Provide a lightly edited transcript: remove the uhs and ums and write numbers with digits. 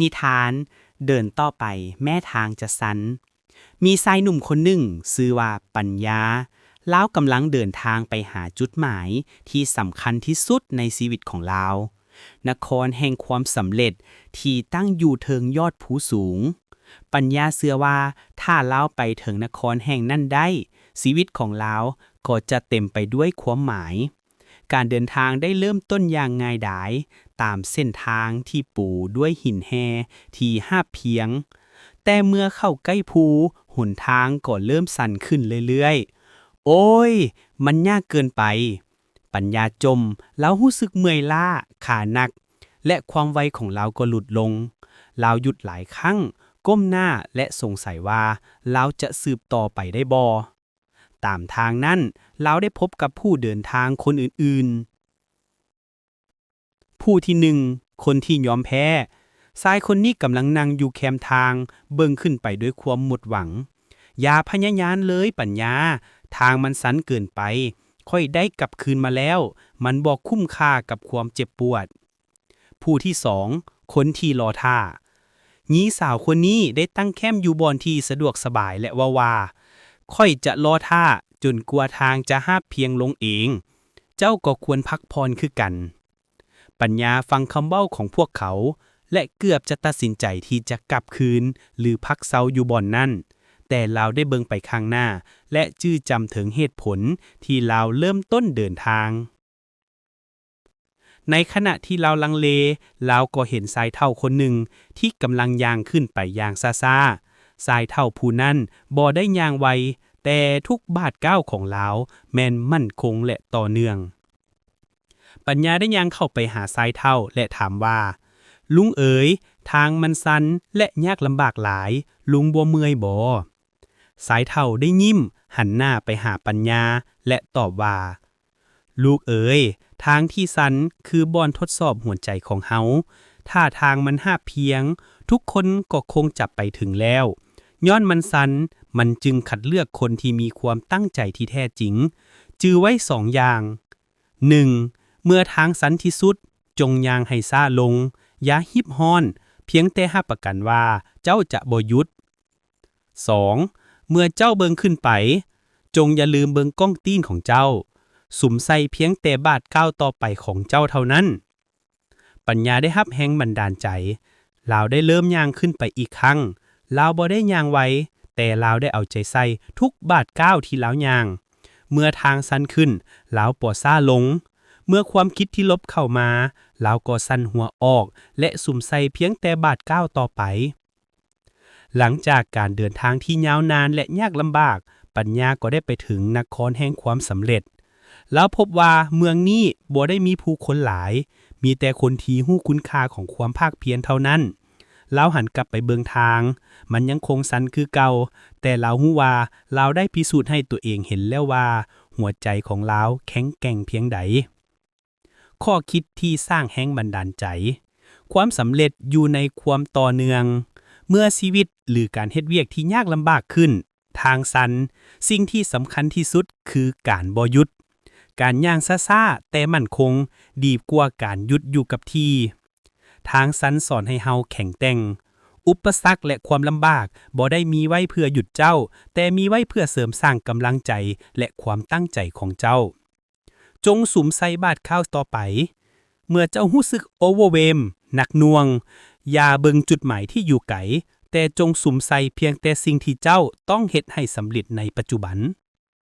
นิทานเดินต่อไปแม่ทางจะสันมีชายหนุ่มคนหนึ่งชื่อว่าปัญญาลาวกำลังเดินทางไปหาจุดหมายที่สำคัญที่สุดในชีวิตของลาวนครแห่งความสำเร็จที่ตั้งอยู่เทิงยอดภูสูงปัญญาเชื่อว่าถ้าลาวไปถึงนครแห่งนั้นได้ชีวิตของลาวก็จะเต็มไปด้วยความหมายการเดินทางได้เริ่มต้นอย่างง่ายดายตามเส้นทางที่ปูด้วยหินแห่ที่ห้าบเพียงแต่เมื่อเข้าใกล้ภูหนทางก็เริ่มสั่นขึ้นเรื่อยๆโอ้ยมันยากเกินไปปัญญาจมแล้วรู้สึกเมื่อยล้าขาหนักและความไวของเราก็หลุดลงเราหยุดหลายครั้งก้มหน้าและสงสัยว่าเราจะสืบต่อไปได้บ่ตามทางนั้นเราได้พบกับผู้เดินทางคนอื่นๆผู้ที่หนึ่งคนที่ยอมแพ้ชายคนนี้กำลังนั่งอยู่แคมทางเบิ่งขึ้นไปด้วยความหมดหวังอย่าพยายามเลยปัญญาทางมันสันเกินไปค่อยได้กลับคืนมาแล้วมันบอกคุ้มค่ากับความเจ็บปวดผู้ที่สองคนที่รอท่าหญิงสาวคนนี้ได้ตั้งแคมป์อยู่บอนที่สะดวกสบายและว่าค่อยจะรอท่าจนกว่าทางจะหาบเพียงลงเองเจ้าก็ควรพักพรคือกันปัญญาฟังคำเว้าของพวกเขาและเกือบจะตัดสินใจที่จะกลับคืนหรือพักเซาอยู่บ่อนนั่นแต่เราได้เบิ่งไปข้างหน้าและจื้อจำถึงเหตุผลที่เราเริ่มต้นเดินทางในขณะที่เราลังเลเราก็เห็นชายเฒ่าคนหนึ่งที่กำลังย่างขึ้นไปอย่างซ่าๆชายเฒ่าผู้นั้นบ่ได้ย่างไวแต่ทุกบาทก้าวของเราแม่นมั่นคงและต่อเนื่องปัญญาได้ย่างเข้าไปหาชายเฒ่าและถามว่าลุงเอ๋ยทางมันสั้นและยากลำบากหลายลุงบ่เมื่อยบ่ชายเฒ่าได้ยิ้มหันหน้าไปหาปัญญาและตอบว่าลูกเอ๋ยทางที่สั้นคือบ่อนทดสอบหัวใจของเฮาถ้าทางมันหาบเพียงทุกคนก็คงจับไปถึงแล้วย้อนมันสั้นมันจึงคัดเลือกคนที่มีความตั้งใจที่แท้จริงจือไว้2 อย่าง 1. เมื่อทางสั้นที่สุดจงย่างให้ซ่าลงอย่าฮิบฮ้อนเพียงแต่รับประกันว่าเจ้าจะบ่หยุด 2. เมื่อเจ้าเบิ่งขึ้นไปจงอย่าลืมเบิ่งก้องตีนของเจ้าสุมใส่เพียงแต่บาทก้าวต่อไปของเจ้าเท่านั้นปัญญาได้รับแรงบันดาลใจลาวได้เริ่มย่างขึ้นไปอีกครั้งลาวบ่ได้ย่างไวแต่ลาวได้เอาใจใส่ทุกบาทก้าวที่ลาวย่างเมื่อทางสั้นขึ้นลาวบ่ซ่าลงเมื่อความคิดที่ลบเข้ามาลาวก็สั่นหัวออกและสุมใส่เพียงแต่บาทก้าวต่อไปหลังจากการเดินทางที่ยาวนานและยากลำบากปัญญาก็ได้ไปถึงนครแห่งความสำเร็จแล้วพบว่าเมืองนี้บ่ได้มีผู้คนหลายมีแต่คนที่ฮู้คุณค่าของความภาคเพียรเท่านั้นเราหันกลับไปเบิ่งทางมันยังคงสันคือเก่าแต่เราฮู้ว่าเราได้พิสูจน์ให้ตัวเองเห็นแล้วว่าหัวใจของเราแข็งแกร่งเพียงใดข้อคิดที่สร้างแรงบันดาลใจความสำเร็จอยู่ในความต่อเนื่องเมื่อชีวิตหรือการเฮ็ดเวียกที่ยากลำบากขึ้นทางสันสิ่งที่สำคัญที่สุดคือการบ่หยุดการย่างซ่าๆแต่มั่นคงดีกว่าการหยุดอยู่กับที่ทางสันสอนให้เฮาแข็งแกร่งอุปสรรคและความลำบากบ่ได้มีไว้เพื่อหยุดเจ้าแต่มีไว้เพื่อเสริมสร้างกำลังใจและความตั้งใจของเจ้าจงสุมใส่บาตรข้าวต่อไปเมื่อเจ้ารู้สึกโอเวอร์เวมหนักหน่วงอย่าเบิ่งจุดหมายที่อยู่ไกลแต่จงสุมใส่เพียงแต่สิ่งที่เจ้าต้องเฮ็ดให้สำเร็จในปัจจุบัน